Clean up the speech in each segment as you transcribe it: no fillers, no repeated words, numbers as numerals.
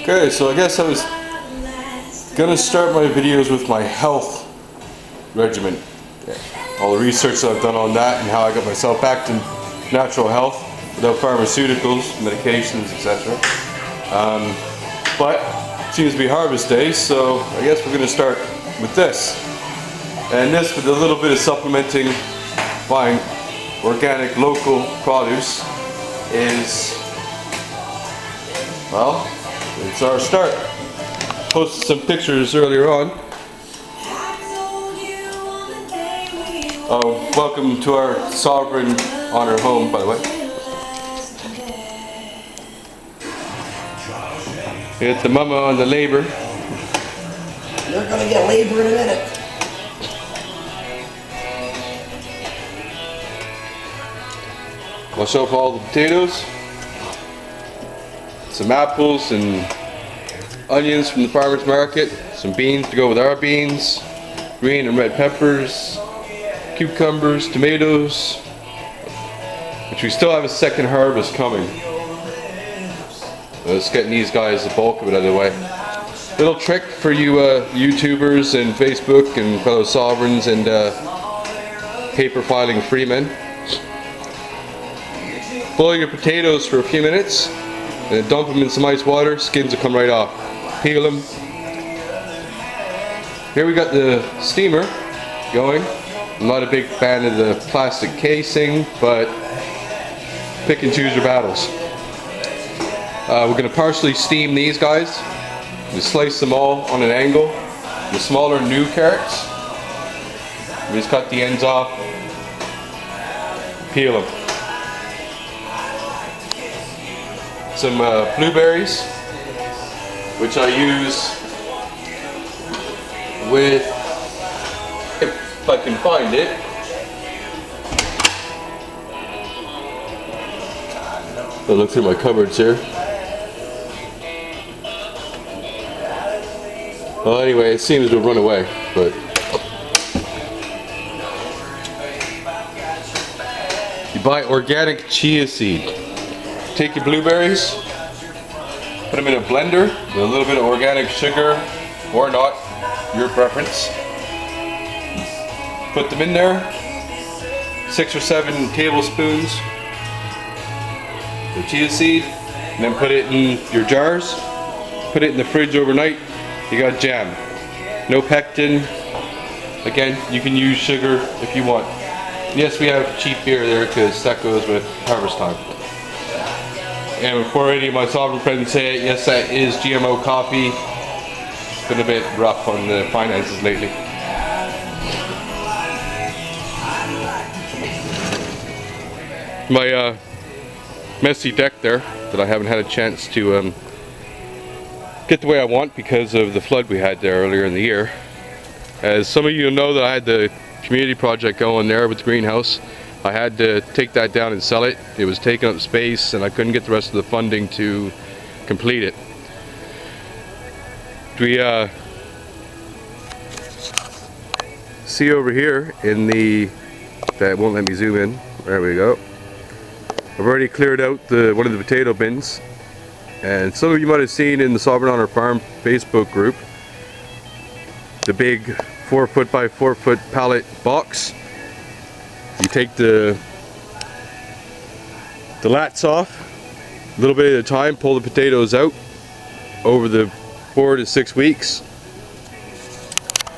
Okay, so I guess I was gonna start my videos with my health regimen. All the research that I've done on that and how I got myself back to natural health without pharmaceuticals, medications, etc. But it seems to be harvest day, so I guess we're gonna start with this. And this, with a little bit of supplementing, buying organic local produce, is, well, it's our start. Posted some pictures earlier on. Welcome to our sovereign on our home, by the way. It's the mama on the labor. You're gonna get labor in a minute. Wash off all the potatoes. Some apples and onions from the farmer's market. Some beans to go with our beans. Green and red peppers. Cucumbers, tomatoes. Which we still have a second harvest coming. Let's get these guys the bulk of it out of the way. Little trick for you YouTubers and Facebook and fellow sovereigns and paper filing freemen. Boil your potatoes for a few minutes and then dump them in some ice water. Skins will come right off. Peel them. Here we got the steamer going. I'm not a big fan of the plastic casing, but pick and choose your battles. We're going to partially steam these guys. We slice them all on an angle. The smaller new carrots, we just cut the ends off, peel them. Some blueberries, which I use with, if I can find it, I'll look through my cupboards here. Well, anyway, it seems to have run away, but you buy organic chia seed. Take your blueberries, put them in a blender with a little bit of organic sugar, or not, your preference. Put them in there, 6 or 7 tablespoons of chia seed, and then put it in your jars, put it in the fridge overnight. You got jam. No pectin. Again, you can use sugar if you want. Yes, we have cheap beer there because that goes with harvest time. And before any of my sovereign friends say it, yes, that is GMO coffee. It's been a bit rough on the finances lately. My messy deck there that I haven't had a chance to get the way I want because of the flood we had there earlier in the year. As some of you know, that I had the community project going there with the greenhouse. I had to take that down and sell it. It was taking up space and I couldn't get the rest of the funding to complete it. We see over here in the, that won't let me zoom in, there we go. I've already cleared out one of the potato bins. And some of you might have seen in the Sovereign on Our Farm Facebook group the big 4-foot by 4-foot pallet box. You take the lats off, a little bit at a time, pull the potatoes out over the 4 to 6 weeks.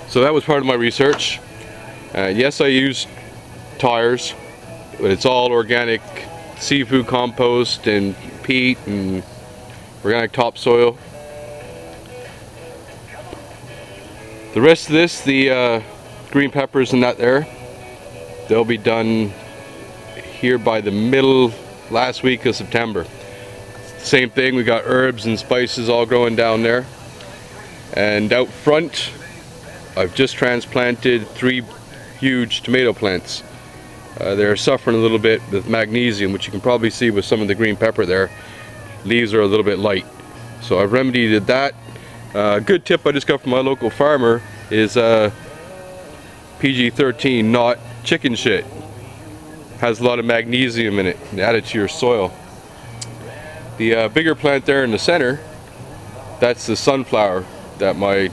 So that was part of my research. Yes, I used tires, but it's all organic seafood compost and peat and organic topsoil. The rest of this, the green peppers and that there, they'll be done here by the last week of September. Same thing, we got herbs and spices all growing down there. And out front, I've just transplanted 3 huge tomato plants. They're suffering a little bit with magnesium, which you can probably see with some of the green pepper there. Leaves are a little bit light. So I've remedied that. A good tip I just got from my local farmer is PG-13, not chicken shit. Has a lot of magnesium in it. Add it to your soil. The bigger plant there in the center That's the sunflower that my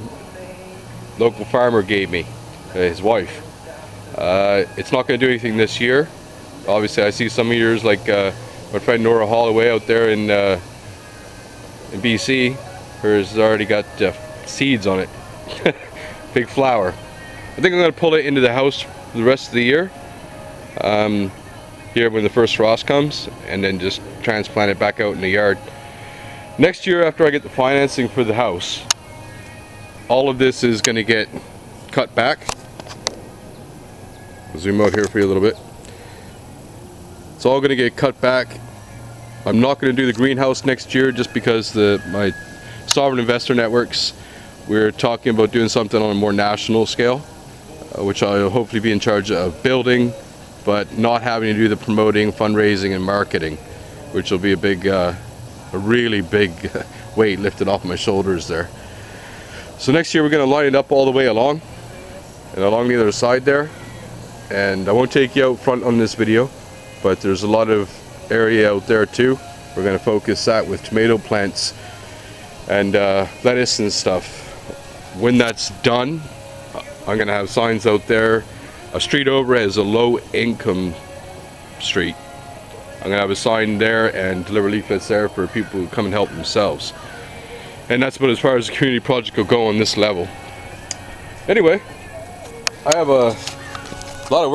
local farmer gave me, his wife. It's not going to do anything this year. Obviously, I see some years like my friend Nora Holloway out there in BC. Hers has already got seeds on it. Big flower. I think I'm going to pull it into the house for the rest of the year. Here when the first frost comes, and then just transplant it back out in the yard. Next year, after I get the financing for the house, all of this is going to get cut back. I'll zoom out here for you a little bit. It's all going to get cut back. I'm not going to do the greenhouse next year just because my sovereign investor networks, we're talking about doing something on a more national scale, which I'll hopefully be in charge of building, but not having to do the promoting, fundraising, and marketing, which will be a big, a really big weight lifted off my shoulders there. So next year we're going to line it up all the way along, and along the other side there. And I won't take you out front on this video, but there's a lot of area out there too. We're going to focus that with tomato plants and lettuce and stuff. When that's done, I'm going to have signs out there. A street over as a low income street. I'm going to have a sign there and deliver leaflets there for people who come and help themselves. And that's about as far as the community project will go on this level. Anyway, I have a lot of work.